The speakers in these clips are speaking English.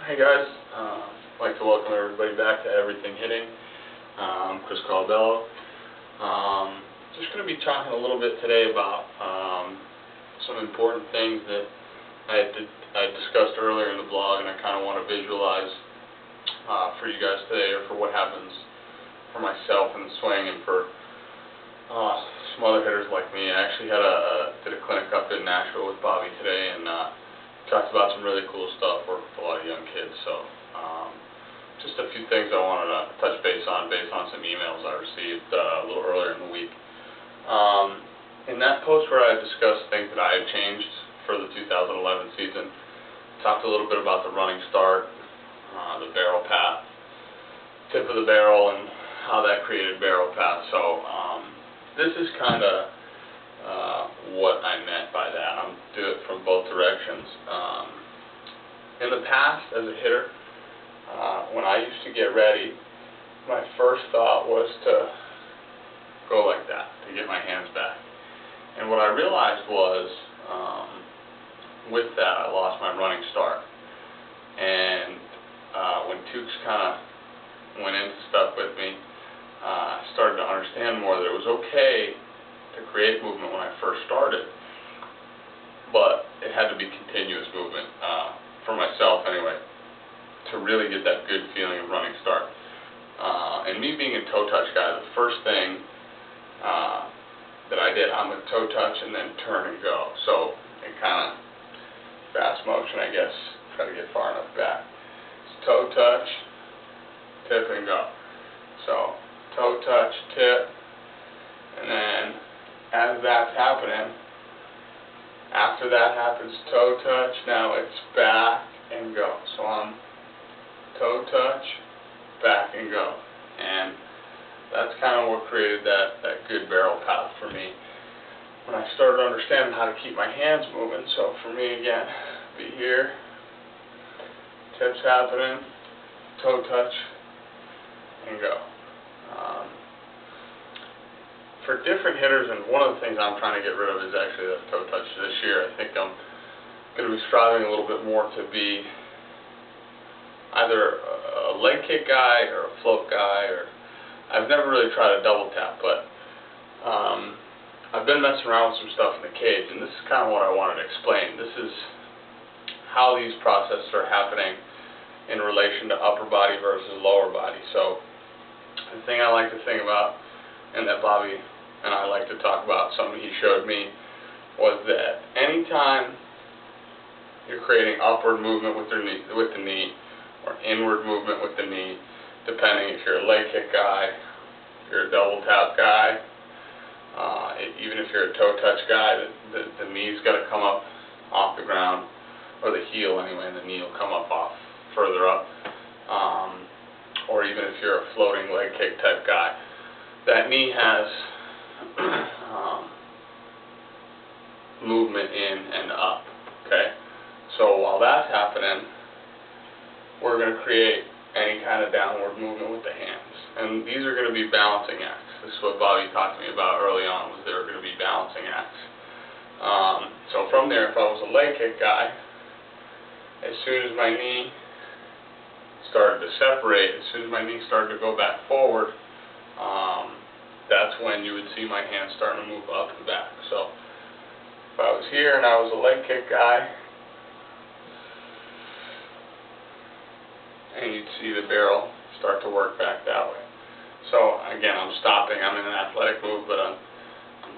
Hey guys, I'd like to welcome everybody back to Everything Hitting. I'm Chris Caldwell. Just going to be talking a little bit today about some important things that I discussed earlier in the blog, and I kind of want to visualize for you guys today, or for what happens for myself in the swing and for some other hitters like me. I actually did a clinic up in Nashville with Bobby today, and talked about some really cool stuff, worked with a lot of young kids. So just a few things I wanted to touch base on based on some emails I received a little earlier in the week. In that post where I discussed things that I had changed for the 2011 season, talked a little bit about the running start, the barrel path, tip of the barrel, and how that created barrel path. So this is kind of what I meant by that. I'm do it from both directions. In the past, as a hitter, when I used to get ready, my first thought was to go like that, to get my hands back. And what I realized was, with that, I lost my running start. And when Tukes kind of went into stuff with me, I started to understand more that it was okay to create movement when I first started, but it had to be continuous movement, for myself anyway, to really get that good feeling of running start. And me being a toe touch guy, the first thing that I did, I'm a toe touch and then turn and go. So in kind of fast motion, I guess, try to get far enough back. It's toe touch, tip and go. So toe touch, tip, and then as that's happening, after that happens toe touch, now it's back and go. So I'm toe touch, back and go. And that's kind of what created that good barrel path for me when I started understanding how to keep my hands moving. So for me, again, be here, tips happening, toe touch, and go. For different hitters, and one of the things I'm trying to get rid of is actually the toe touch this year. I think I'm going to be striving a little bit more to be either a leg kick guy or a float guy, or I've never really tried a double tap, but I've been messing around with some stuff in the cage, and this is kind of what I wanted to explain. This is how these processes are happening in relation to upper body versus lower body. So the thing I like to think about, and that Bobby and I like to talk about, something he showed me, was that anytime you're creating upward movement with the knee, or inward movement with the knee, depending if you're a leg kick guy, if you're a double tap guy, even if you're a toe touch guy, the knee's got to come up off the ground, or the heel anyway, and the knee will come up off further up. Or even if you're a floating leg kick type guy, that knee has movement in and up. Okay, so while that's happening, we're going to create any kind of downward movement with the hands, and these are going to be balancing acts. This is what Bobby talked to me about early on, was they were going to be balancing acts. So from there, if I was a leg kick guy, as soon as my knee started to separate, as soon as my knee started to go back forward, that's when you would see my hands starting to move up and back. So if I was here and I was a leg kick guy, and you'd see the barrel start to work back that way. So again, I'm stopping. I'm in an athletic move, but I'm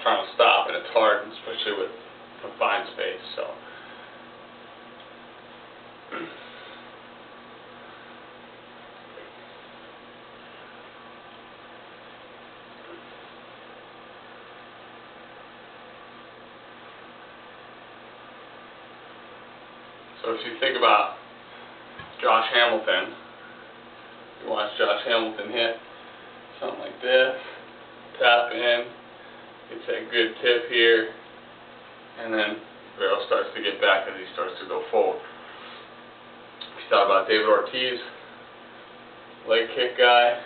trying to stop, and it's hard, especially with confined space. So if you think about Josh Hamilton, you watch Josh Hamilton hit something like this, tap in, gets that good tip here, and then the barrel starts to get back as he starts to go forward. If you thought about David Ortiz, leg kick guy,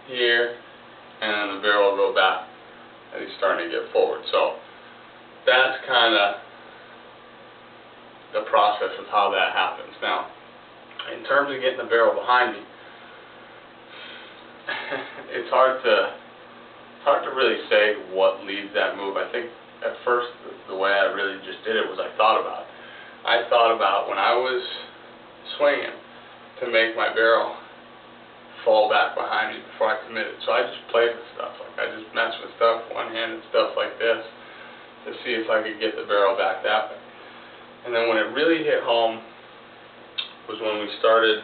here, and then the barrel will go back as he's starting to get forward. So that's kind of the process of how that happens. Now, in terms of getting the barrel behind me, it's hard to really say what leads that move. I think at first the way I really just did it was I thought about when I was swinging to make my barrel fall back behind me before I committed. So I just played with stuff. Like I just messed with stuff, one-handed stuff like this, to see if I could get the barrel back that way. And then when it really hit home was when we started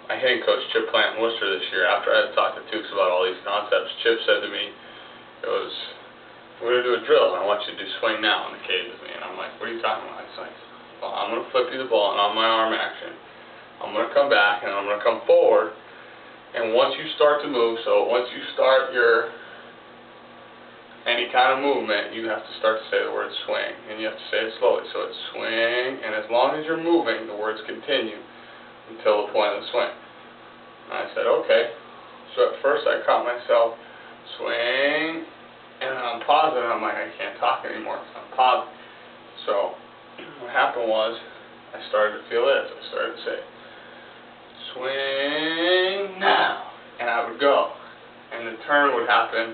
my hitting coach, Chip Plant in Worcester this year. After I had talked to Tukes about all these concepts, Chip said to me, we're going to do a drill, and I want you to do swing now in the cage with me. And I'm like, what are you talking about? He's like, well, I'm going to flip you the ball, and on my arm action, I'm going to come back, and I'm going to come forward, and once you start to move, so once you start your any kind of movement, you have to start to say the word swing, and you have to say it slowly. So it's swing, and as long as you're moving, the words continue until the point of the swing. And I said, okay. So at first I caught myself swing, and then I'm pausing, and I'm like, I can't talk anymore, so I'm pausing. So what happened was, I started to feel this. I started to say, swing now, and I would go. And the turn would happen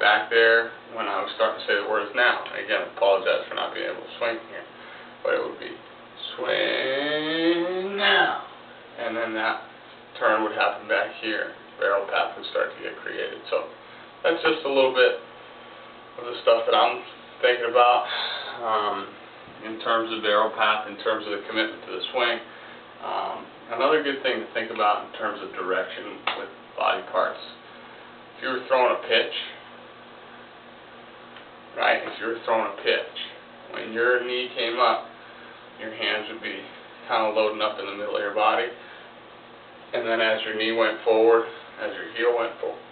back there when I was starting to say the words now. And again, I apologize for not being able to swing here, but it would be swing now, and then that turn would happen back here. Barrel path would start to get created. So that's just a little bit of the stuff that I'm thinking about in terms of barrel path, in terms of the commitment to the swing. Another good thing to think about in terms of direction with body parts, if you were throwing a pitch, right, if you were throwing a pitch, when your knee came up, your hands would be kind of loading up in the middle of your body, and then as your knee went forward, as your heel went forward,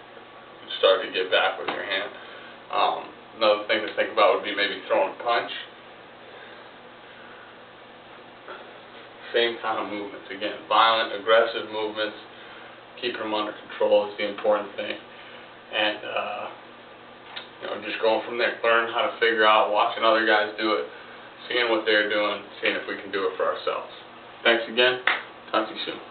you'd start to get back with your hand. Another thing to think about would be maybe throwing a punch. Same kind of movements. Again, violent, aggressive movements, keeping them under control is the important thing. And just going from there, learn how to figure out, watching other guys do it, seeing what they're doing, seeing if we can do it for ourselves. Thanks again. Talk to you soon.